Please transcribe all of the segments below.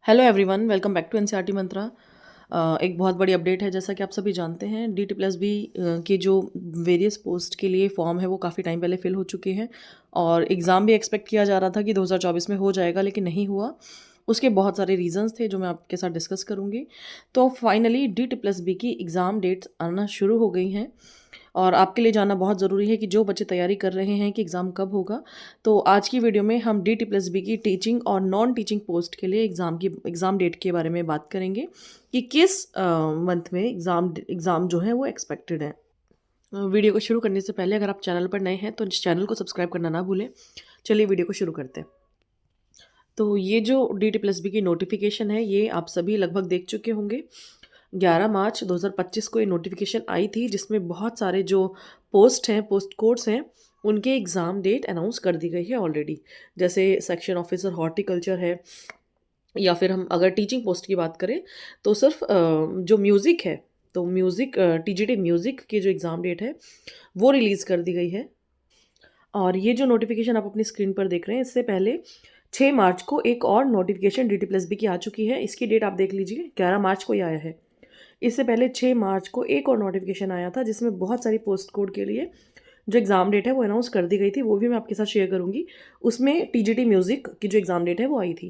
Hello everyone, welcome back to NCERT Mantra. एक बहुत बड़ी अपडेट है। जैसा कि आप सभी जानते हैं, DT+B के जो वेरियस पोस्ट के लिए फॉर्म है वो काफ़ी टाइम पहले फिल हो चुके हैं और एग्ज़ाम भी एक्सपेक्ट किया जा रहा था कि 2024 में हो जाएगा, लेकिन नहीं हुआ। उसके बहुत सारे रीजंस थे जो मैं आपके साथ डिस्कस करूँगी। तो फाइनली DT+B की एग्ज़ाम डेट्स आना शुरू हो गई हैं और आपके लिए जानना बहुत ज़रूरी है कि जो बच्चे तैयारी कर रहे हैं कि एग्ज़ाम कब होगा। तो आज की वीडियो में हम DT+B की टीचिंग और नॉन टीचिंग पोस्ट के लिए एग्ज़ाम डेट के बारे में बात करेंगे कि किस मंथ में एग्ज़ाम जो है वो एक्सपेक्टेड है। वीडियो को शुरू करने से पहले अगर आप चैनल पर नए हैं तो इस चैनल को सब्सक्राइब करना ना भूलें। चलिए वीडियो को शुरू करते हैं। तो ये जो DT+B की नोटिफिकेशन है ये आप सभी लगभग देख चुके होंगे। 11 मार्च 2025 को ये नोटिफिकेशन आई थी, जिसमें बहुत सारे जो पोस्ट कोड्स हैं उनके एग्ज़ाम डेट अनाउंस कर दी गई है ऑलरेडी। जैसे सेक्शन ऑफिसर हॉर्टिकल्चर है, या फिर हम अगर टीचिंग पोस्ट की बात करें तो सिर्फ जो म्यूज़िक है, तो म्यूज़िक TGT म्यूज़िक की जो एग्ज़ाम डेट है वो रिलीज़ कर दी गई है। और ये जो नोटिफिकेशन आप अपनी स्क्रीन पर देख रहे हैं, इससे पहले 6 मार्च को एक और नोटिफिकेशन DT+B की आ चुकी है। इसकी डेट आप देख लीजिए, 11 मार्च को ही आया है। इससे पहले 6 मार्च को एक और नोटिफिकेशन आया था जिसमें बहुत सारी पोस्ट कोड के लिए जो एग्ज़ाम डेट है वो अनाउंस कर दी गई थी, वो भी मैं आपके साथ शेयर करूँगी। उसमें TGT म्यूज़िक की जो एग्ज़ाम डेट है वो आई थी।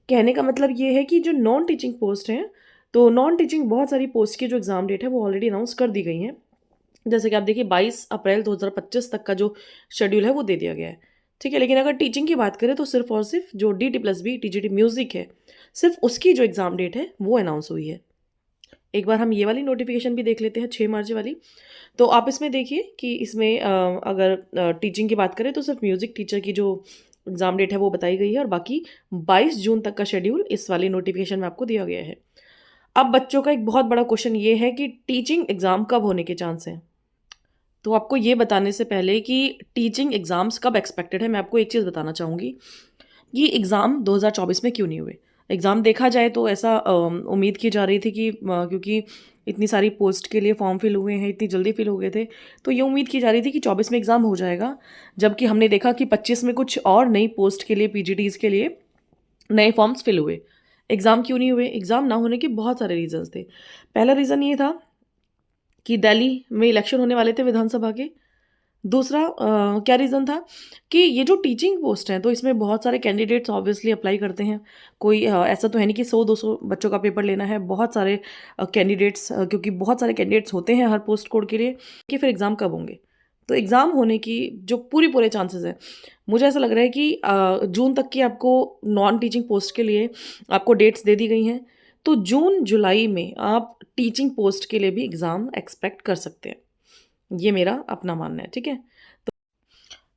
कहने का मतलब ये है कि जो नॉन टीचिंग पोस्ट हैं, तो नॉन टीचिंग बहुत सारी पोस्ट की जो एग्ज़ाम डेट है वो ऑलरेडी अनाउंस कर दी गई हैं। जैसे कि आप देखिए 22 अप्रैल 2025 तक का जो शेड्यूल है वो दे दिया गया है। ठीक है, लेकिन अगर टीचिंग की बात करें तो सिर्फ और सिर्फ जो DT+B TGT म्यूज़िक है, सिर्फ उसकी जो एग्ज़ाम डेट है वो अनाउंस हुई है। एक बार हम ये वाली नोटिफिकेशन भी देख लेते हैं, 6 मार्च वाली। तो आप इसमें देखिए कि इसमें अगर टीचिंग की बात करें तो सिर्फ म्यूज़िक टीचर की जो एग्ज़ाम डेट है वो बताई गई है और बाकी 22 जून तक का शेड्यूल इस वाली नोटिफिकेशन में आपको दिया गया है। अब बच्चों का एक बहुत बड़ा क्वेश्चन ये है कि टीचिंग एग्ज़ाम कब होने के चांस हैं। तो आपको ये बताने से पहले कि टीचिंग एग्ज़ाम्स कब एक्सपेक्टेड है, मैं आपको एक चीज़ बताना चाहूँगी कि एग्ज़ाम 2024 में क्यों नहीं हुए। एग्ज़ाम देखा जाए तो ऐसा उम्मीद की जा रही थी कि क्योंकि इतनी सारी पोस्ट के लिए फॉर्म फिल हुए हैं, इतनी जल्दी फिल हो गए थे, तो ये उम्मीद की जा रही थी कि 24 में एग्ज़ाम हो जाएगा। जबकि हमने देखा कि 25 में कुछ और नई पोस्ट के लिए, PGTs के लिए नए फॉर्म्स फिल हुए। एग्ज़ाम क्यों नहीं हुए? एग्ज़ाम ना होने के बहुत सारे रीज़न्स थे। पहला रीज़न ये था कि दिल्ली में इलेक्शन होने वाले थे विधानसभा के। दूसरा क्या रीज़न था कि ये जो टीचिंग पोस्ट हैं तो इसमें बहुत सारे कैंडिडेट्स ऑब्वियसली अप्लाई करते हैं। कोई ऐसा तो है नहीं कि 100-200 बच्चों का पेपर लेना है। बहुत सारे कैंडिडेट्स, क्योंकि बहुत सारे कैंडिडेट्स होते हैं हर पोस्ट कोड के लिए, कि फिर एग्ज़ाम कब होंगे। तो एग्ज़ाम होने की जो पूरे चांसेस हैं, मुझे ऐसा लग रहा है कि जून तक की आपको नॉन टीचिंग पोस्ट के लिए आपको डेट्स दे दी गई हैं। तो जून जुलाई में आप टीचिंग पोस्ट के लिए भी एग्ज़ाम एक्सपेक्ट कर सकते हैं। ये मेरा अपना मानना है, ठीक है?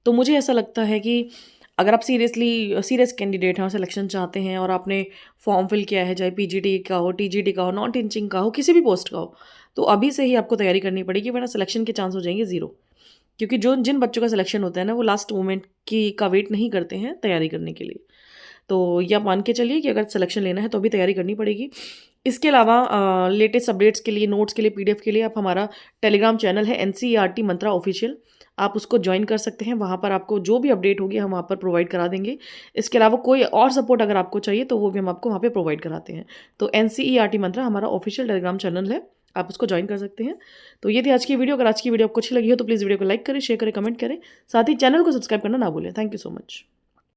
तो मुझे ऐसा लगता है कि अगर आप सीरियस कैंडिडेट हैं और सिलेक्शन चाहते हैं और आपने फॉर्म फिल किया है, चाहे PGT का हो, TGT का हो, नॉन टीचिंग का हो, किसी भी पोस्ट का हो, तो अभी से ही आपको तैयारी करनी पड़ेगी, वरना सिलेक्शन के चांस हो जाएंगे ज़ीरो। क्योंकि जो जिन बच्चों का सिलेक्शन होता है ना, वो लास्ट मोमेंट की का वेट नहीं करते हैं तैयारी करने के लिए। तो ये आप मान के चलिए कि अगर सिलेक्शन लेना है तो अभी तैयारी करनी पड़ेगी। इसके अलावा लेटेस्ट अपडेट्स के लिए, नोट्स के लिए, PDF के लिए आप हमारा टेलीग्राम चैनल है NCERT मंत्रा ऑफिशियल, आप उसको ज्वाइन कर सकते हैं। वहाँ पर आपको जो भी अपडेट होगी हम वहाँ पर प्रोवाइड करा देंगे। इसके अलावा कोई और सपोर्ट अगर आपको चाहिए तो वो भी हम आपको वहाँ पे प्रोवाइड कराते हैं। तो NCERT मंत्रा हमारा ऑफिशियल टेलीग्राम चैनल है, आप उसको ज्वाइन कर सकते हैं। तो ये थी आज की वीडियो। अगर आज की वीडियो आपको अच्छी लगी हो तो प्लीज़ वीडियो को लाइक करें, शेयर करें, कमेंट करें। साथ ही चैनल को सब्सक्राइब करना ना भूलें। Thank you so much.